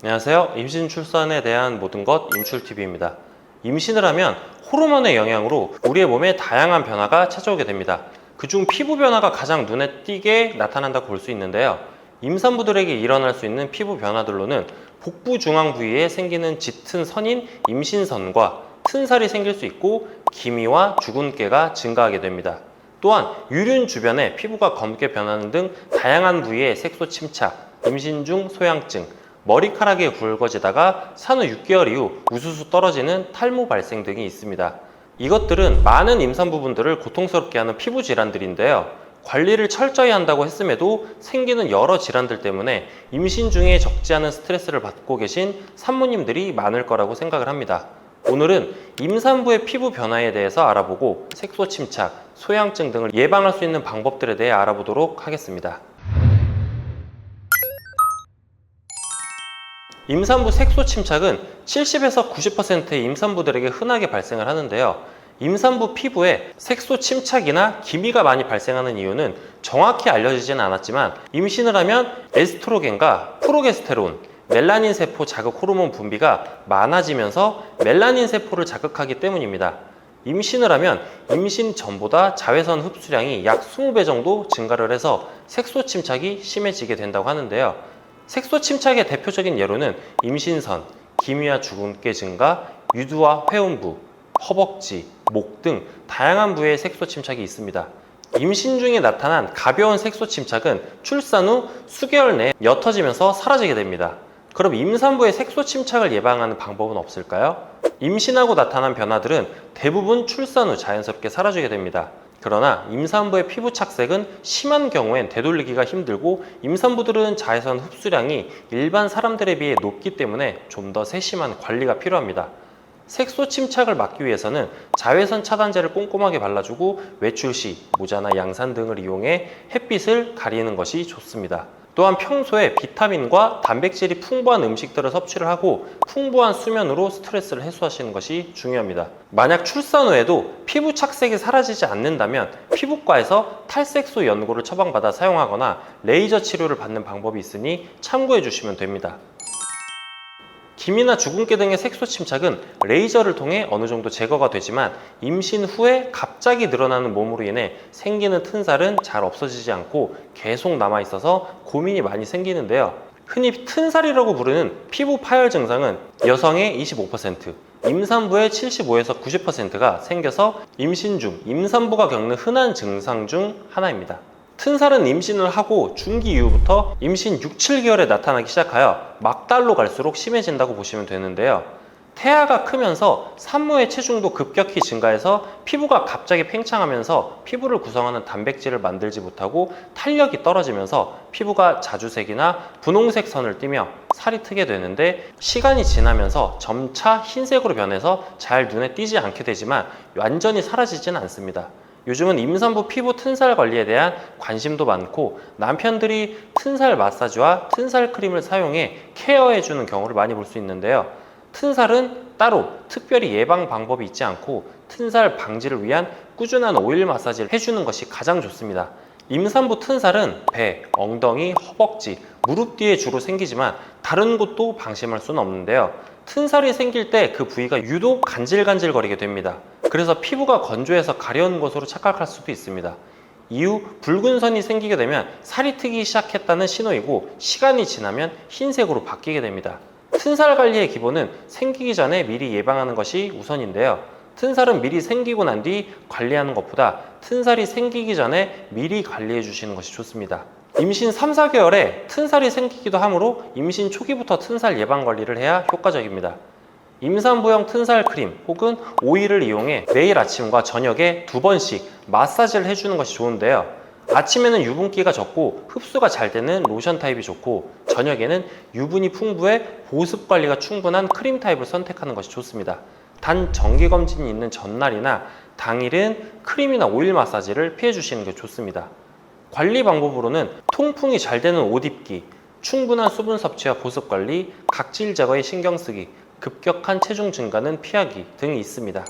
안녕하세요. 임신 출산에 대한 모든 것 임출TV입니다. 임신을 하면 호르몬의 영향으로 우리의 몸에 다양한 변화가 찾아오게 됩니다. 그중 피부 변화가 가장 눈에 띄게 나타난다고 볼 수 있는데요. 임산부들에게 일어날 수 있는 피부 변화들로는 복부 중앙 부위에 생기는 짙은 선인 임신선과 튼살이 생길 수 있고 기미와 주근깨가 증가하게 됩니다. 또한 유륜 주변에 피부가 검게 변하는 등 다양한 부위의 색소 침착, 임신 중 소양증, 머리카락이 굵어지다가 산후 6개월 이후 우수수 떨어지는 탈모 발생 등이 있습니다. 이것들은 많은 임산부분들을 고통스럽게 하는 피부 질환들인데요. 관리를 철저히 한다고 했음에도 생기는 여러 질환들 때문에 임신 중에 적지 않은 스트레스를 받고 계신 산모님들이 많을 거라고 생각을 합니다. 오늘은 임산부의 피부 변화에 대해서 알아보고 색소 침착, 소양증 등을 예방할 수 있는 방법들에 대해 알아보도록 하겠습니다. 임산부 색소 침착은 70에서 90%의 임산부들에게 흔하게 발생을 하는데요. 임산부 피부에 색소 침착이나 기미가 많이 발생하는 이유는 정확히 알려지지는 않았지만 임신을 하면 에스트로겐과 프로게스테론, 멜라닌 세포 자극 호르몬 분비가 많아지면서 멜라닌 세포를 자극하기 때문입니다. 임신을 하면 임신 전보다 자외선 흡수량이 약 20배 정도 증가를 해서 색소 침착이 심해지게 된다고 하는데요. 색소 침착의 대표적인 예로는 임신선, 기미와 주근깨 증가, 유두와 회음부, 허벅지, 목 등 다양한 부위의 색소 침착이 있습니다. 임신 중에 나타난 가벼운 색소 침착은 출산 후 수개월 내에 옅어지면서 사라지게 됩니다. 그럼 임산부의 색소 침착을 예방하는 방법은 없을까요? 임신하고 나타난 변화들은 대부분 출산 후 자연스럽게 사라지게 됩니다. 그러나 임산부의 피부 착색은 심한 경우엔 되돌리기가 힘들고 임산부들은 자외선 흡수량이 일반 사람들에 비해 높기 때문에 좀 더 세심한 관리가 필요합니다. 색소 침착을 막기 위해서는 자외선 차단제를 꼼꼼하게 발라주고 외출 시 모자나 양산 등을 이용해 햇빛을 가리는 것이 좋습니다. 또한 평소에 비타민과 단백질이 풍부한 음식들을 섭취를 하고 풍부한 수면으로 스트레스를 해소하시는 것이 중요합니다. 만약 출산 후에도 피부 착색이 사라지지 않는다면 피부과에서 탈색소 연고를 처방받아 사용하거나 레이저 치료를 받는 방법이 있으니 참고해 주시면 됩니다. 기미나 주근깨 등의 색소 침착은 레이저를 통해 어느 정도 제거가 되지만 임신 후에 갑자기 늘어나는 몸으로 인해 생기는 튼살은 잘 없어지지 않고 계속 남아 있어서 고민이 많이 생기는데요. 흔히 튼살이라고 부르는 피부 파열 증상은 여성의 25%, 임산부의 75에서 90%가 생겨서 임신 중 임산부가 겪는 흔한 증상 중 하나입니다. 튼살은 임신을 하고 중기 이후부터 임신 6, 7개월에 나타나기 시작하여 막달로 갈수록 심해진다고 보시면 되는데요. 태아가 크면서 산모의 체중도 급격히 증가해서 피부가 갑자기 팽창하면서 피부를 구성하는 단백질을 만들지 못하고 탄력이 떨어지면서 피부가 자주색이나 분홍색 선을 띠며 살이 트게 되는데 시간이 지나면서 점차 흰색으로 변해서 잘 눈에 띄지 않게 되지만 완전히 사라지지는 않습니다. 요즘은 임산부 피부 튼살 관리에 대한 관심도 많고 남편들이 튼살 마사지와 튼살 크림을 사용해 케어해주는 경우를 많이 볼 수 있는데요. 튼살은 따로 특별히 예방 방법이 있지 않고 튼살 방지를 위한 꾸준한 오일 마사지를 해주는 것이 가장 좋습니다. 임산부 튼살은 배, 엉덩이, 허벅지, 무릎 뒤에 주로 생기지만 다른 곳도 방심할 수는 없는데요. 튼살이 생길 때 그 부위가 유독 간질간질거리게 됩니다. 그래서 피부가 건조해서 가려운 것으로 착각할 수도 있습니다. 이후 붉은 선이 생기게 되면 살이 트기 시작했다는 신호이고 시간이 지나면 흰색으로 바뀌게 됩니다. 튼살 관리의 기본은 생기기 전에 미리 예방하는 것이 우선인데요. 튼살은 미리 생기고 난 뒤 관리하는 것보다 튼살이 생기기 전에 미리 관리해 주시는 것이 좋습니다. 임신 3, 4개월에 튼살이 생기기도 하므로 임신 초기부터 튼살 예방 관리를 해야 효과적입니다. 임산부용 튼살 크림 혹은 오일을 이용해 매일 아침과 저녁에 2번씩 마사지를 해주는 것이 좋은데요. 아침에는 유분기가 적고 흡수가 잘 되는 로션 타입이 좋고 저녁에는 유분이 풍부해 보습 관리가 충분한 크림 타입을 선택하는 것이 좋습니다. 단 정기검진이 있는 전날이나 당일은 크림이나 오일 마사지를 피해 주시는 게 좋습니다. 관리 방법으로는 통풍이 잘 되는 옷 입기, 충분한 수분 섭취와 보습 관리, 각질 제거에 신경 쓰기, 급격한 체중 증가는 피하기 등이 있습니다.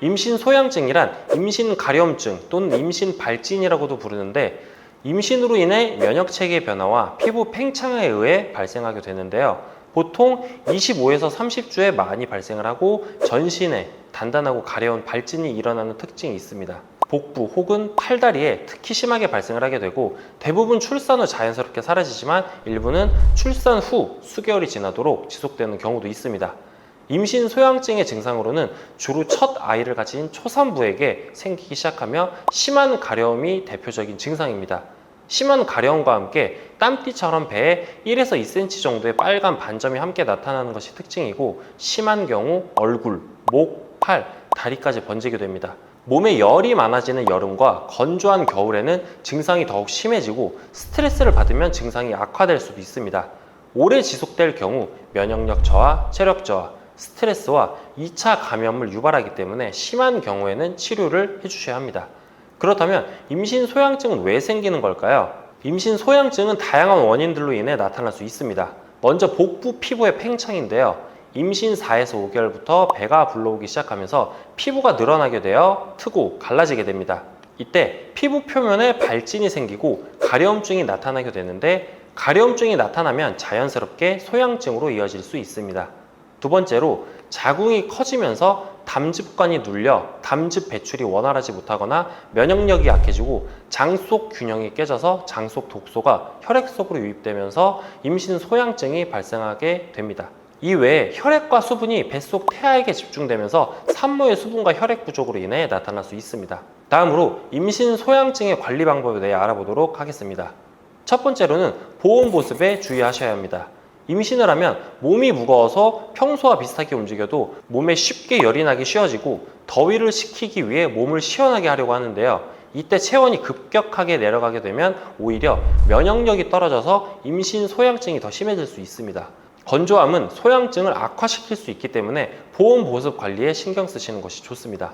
임신 소양증이란 임신 가려움증 또는 임신 발진이라고도 부르는데 임신으로 인해 면역체계 변화와 피부 팽창에 의해 발생하게 되는데요. 보통 25에서 30주에 많이 발생을 하고 전신에 단단하고 가려운 발진이 일어나는 특징이 있습니다. 복부 혹은 팔다리에 특히 심하게 발생을 하게 되고 대부분 출산 후 자연스럽게 사라지지만 일부는 출산 후 수개월이 지나도록 지속되는 경우도 있습니다. 임신 소양증의 증상으로는 주로 첫 아이를 가진 초산부에게 생기기 시작하며 심한 가려움이 대표적인 증상입니다. 심한 가려움과 함께 땀띠처럼 배에 1에서 2cm 정도의 빨간 반점이 함께 나타나는 것이 특징이고 심한 경우 얼굴, 목, 팔, 다리까지 번지게 됩니다. 몸에 열이 많아지는 여름과 건조한 겨울에는 증상이 더욱 심해지고 스트레스를 받으면 증상이 악화될 수도 있습니다. 오래 지속될 경우 면역력 저하, 체력 저하, 스트레스와 2차 감염을 유발하기 때문에 심한 경우에는 치료를 해주셔야 합니다. 그렇다면 임신 소양증은 왜 생기는 걸까요? 임신 소양증은 다양한 원인들로 인해 나타날 수 있습니다. 먼저 복부 피부의 팽창인데요. 임신 4에서 5개월부터 배가 불러오기 시작하면서 피부가 늘어나게 되어 트고 갈라지게 됩니다. 이때 피부 표면에 발진이 생기고 가려움증이 나타나게 되는데 가려움증이 나타나면 자연스럽게 소양증으로 이어질 수 있습니다. 두 번째로 자궁이 커지면서 담즙관이 눌려 담즙 배출이 원활하지 못하거나 면역력이 약해지고 장속 균형이 깨져서 장속 독소가 혈액 속으로 유입되면서 임신 소양증이 발생하게 됩니다. 이외에 혈액과 수분이 뱃속 태아에게 집중되면서 산모의 수분과 혈액 부족으로 인해 나타날 수 있습니다. 다음으로 임신 소양증의 관리 방법에 대해 알아보도록 하겠습니다. 첫 번째로는 보온 보습에 주의하셔야 합니다. 임신을 하면 몸이 무거워서 평소와 비슷하게 움직여도 몸에 쉽게 열이 나기 쉬워지고 더위를 식히기 위해 몸을 시원하게 하려고 하는데요. 이때 체온이 급격하게 내려가게 되면 오히려 면역력이 떨어져서 임신 소양증이 더 심해질 수 있습니다. 건조함은 소양증을 악화시킬 수 있기 때문에 보온 보습 관리에 신경 쓰시는 것이 좋습니다.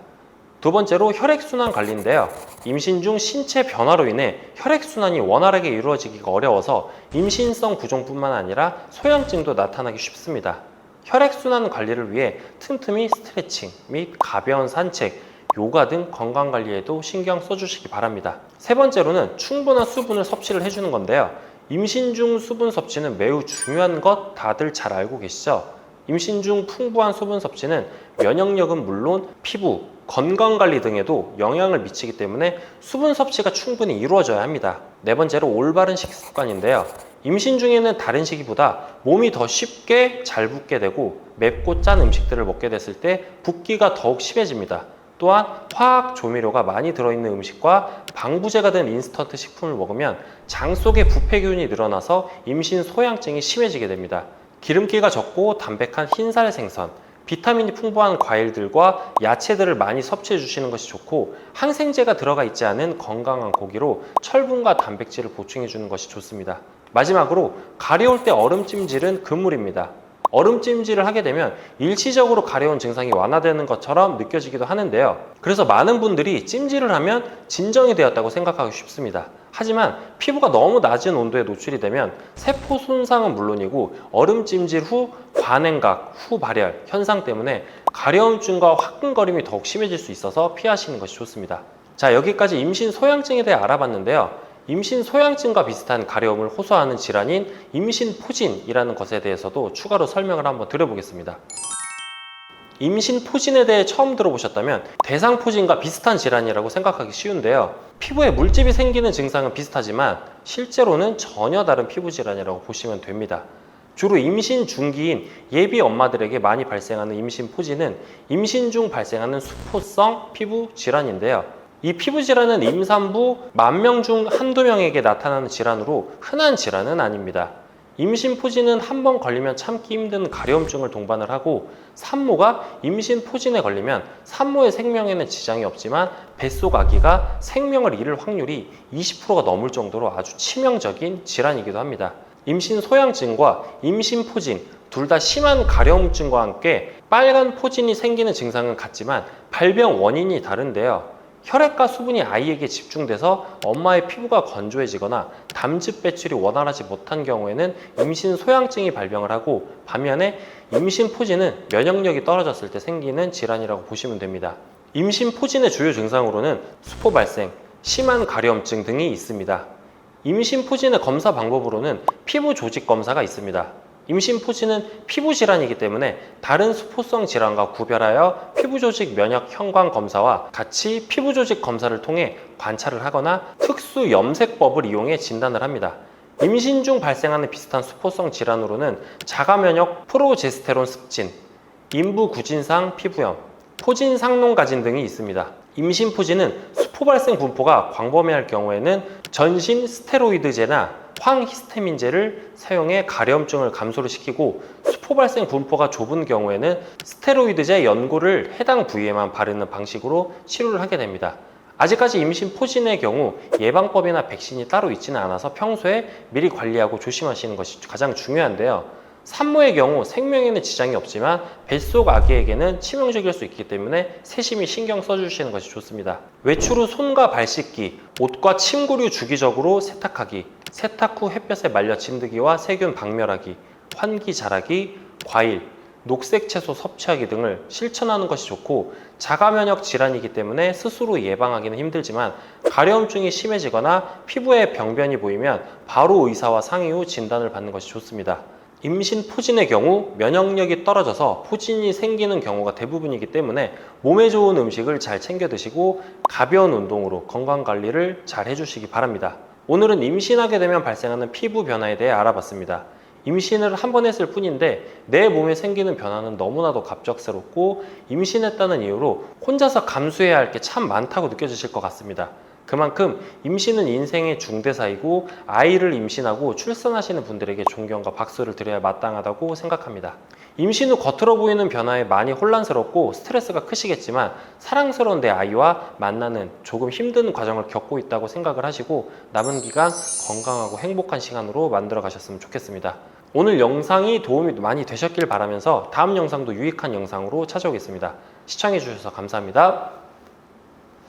두 번째로 혈액순환 관리인데요. 임신 중 신체 변화로 인해 혈액순환이 원활하게 이루어지기가 어려워서 임신성 부종뿐만 아니라 소양증도 나타나기 쉽습니다. 혈액순환 관리를 위해 틈틈이 스트레칭 및 가벼운 산책, 요가 등 건강관리에도 신경 써주시기 바랍니다. 세 번째로는 충분한 수분을 섭취를 해주는 건데요. 임신 중 수분 섭취는 매우 중요한 것 다들 잘 알고 계시죠? 임신 중 풍부한 수분 섭취는 면역력은 물론 피부, 건강관리 등에도 영향을 미치기 때문에 수분 섭취가 충분히 이루어져야 합니다. 네 번째로 올바른 식습관인데요. 임신 중에는 다른 시기보다 몸이 더 쉽게 잘 붓게 되고 맵고 짠 음식들을 먹게 됐을 때 붓기가 더욱 심해집니다. 또한 화학 조미료가 많이 들어있는 음식과 방부제가 된 인스턴트 식품을 먹으면 장 속에 부패균이 늘어나서 임신 소양증이 심해지게 됩니다. 기름기가 적고 담백한 흰살 생선, 비타민이 풍부한 과일들과 야채들을 많이 섭취해 주시는 것이 좋고 항생제가 들어가 있지 않은 건강한 고기로 철분과 단백질을 보충해 주는 것이 좋습니다. 마지막으로 가려울 때 얼음찜질은 금물입니다. 얼음찜질을 하게 되면 일시적으로 가려운 증상이 완화되는 것처럼 느껴지기도 하는데요. 그래서 많은 분들이 찜질을 하면 진정이 되었다고 생각하기 쉽습니다. 하지만 피부가 너무 낮은 온도에 노출이 되면 세포 손상은 물론이고 얼음찜질 후 관행각, 후 발열 현상 때문에 가려움증과 화끈거림이 더욱 심해질 수 있어서 피하시는 것이 좋습니다. 자, 여기까지 임신 소양증에 대해 알아봤는데요. 임신 소양증과 비슷한 가려움을 호소하는 질환인 임신 포진이라는 것에 대해서도 추가로 설명을 한번 드려보겠습니다. 임신 포진에 대해 처음 들어보셨다면 대상 포진과 비슷한 질환이라고 생각하기 쉬운데요. 피부에 물집이 생기는 증상은 비슷하지만 실제로는 전혀 다른 피부 질환이라고 보시면 됩니다. 주로 임신 중기인 예비 엄마들에게 많이 발생하는 임신 포진은 임신 중 발생하는 수포성 피부 질환인데요. 이 피부 질환은 임산부 10,000명 중 한두 명에게 나타나는 질환으로 흔한 질환은 아닙니다. 임신 포진은 한 번 걸리면 참기 힘든 가려움증을 동반을 하고 산모가 임신 포진에 걸리면 산모의 생명에는 지장이 없지만 뱃속 아기가 생명을 잃을 확률이 20%가 넘을 정도로 아주 치명적인 질환이기도 합니다. 임신 소양증과 임신 포진 둘 다 심한 가려움증과 함께 빨간 포진이 생기는 증상은 같지만 발병 원인이 다른데요. 혈액과 수분이 아이에게 집중돼서 엄마의 피부가 건조해지거나 담즙 배출이 원활하지 못한 경우에는 임신 소양증이 발병을 하고 반면에 임신 포진은 면역력이 떨어졌을 때 생기는 질환이라고 보시면 됩니다. 임신 포진의 주요 증상으로는 수포 발생, 심한 가려움증 등이 있습니다. 임신 포진의 검사 방법으로는 피부 조직 검사가 있습니다. 임신 포진은 피부 질환이기 때문에 다른 수포성 질환과 구별하여 피부 조직 면역 형광 검사와 같이 피부 조직 검사를 통해 관찰을 하거나 특수 염색법을 이용해 진단을 합니다. 임신 중 발생하는 비슷한 수포성 질환으로는 자가 면역 프로제스테론 습진, 인부 구진상 피부염, 포진 상농 가진 등이 있습니다. 임신 포진은 수포 발생 분포가 광범위할 경우에는 전신 스테로이드제나 황히스타민제를 사용해 가려움증을 감소를 시키고, 수포 발생 분포가 좁은 경우에는 스테로이드제 연고를 해당 부위에만 바르는 방식으로 치료를 하게 됩니다. 아직까지 임신 포진의 경우 예방법이나 백신이 따로 있지는 않아서 평소에 미리 관리하고 조심하시는 것이 가장 중요한데요. 산모의 경우 생명에는 지장이 없지만 뱃속 아기에게는 치명적일 수 있기 때문에 세심히 신경 써주시는 것이 좋습니다. 외출 후 손과 발 씻기, 옷과 침구류 주기적으로 세탁하기, 세탁 후 햇볕에 말려 진드기와 세균 박멸하기, 환기 잘하기, 과일, 녹색 채소 섭취하기 등을 실천하는 것이 좋고, 자가 면역 질환이기 때문에 스스로 예방하기는 힘들지만 가려움증이 심해지거나 피부에 병변이 보이면 바로 의사와 상의 후 진단을 받는 것이 좋습니다. 임신 포진의 경우 면역력이 떨어져서 포진이 생기는 경우가 대부분이기 때문에 몸에 좋은 음식을 잘 챙겨 드시고 가벼운 운동으로 건강관리를 잘 해주시기 바랍니다. 오늘은 임신하게 되면 발생하는 피부 변화에 대해 알아봤습니다. 임신을 한 번 했을 뿐인데 내 몸에 생기는 변화는 너무나도 갑작스럽고 임신했다는 이유로 혼자서 감수해야 할 게 참 많다고 느껴지실 것 같습니다. 그만큼 임신은 인생의 중대사이고 아이를 임신하고 출산하시는 분들에게 존경과 박수를 드려야 마땅하다고 생각합니다. 임신 후 겉으로 보이는 변화에 많이 혼란스럽고 스트레스가 크시겠지만 사랑스러운 내 아이와 만나는 조금 힘든 과정을 겪고 있다고 생각을 하시고 남은 기간 건강하고 행복한 시간으로 만들어 가셨으면 좋겠습니다. 오늘 영상이 도움이 많이 되셨길 바라면서 다음 영상도 유익한 영상으로 찾아오겠습니다. 시청해 주셔서 감사합니다.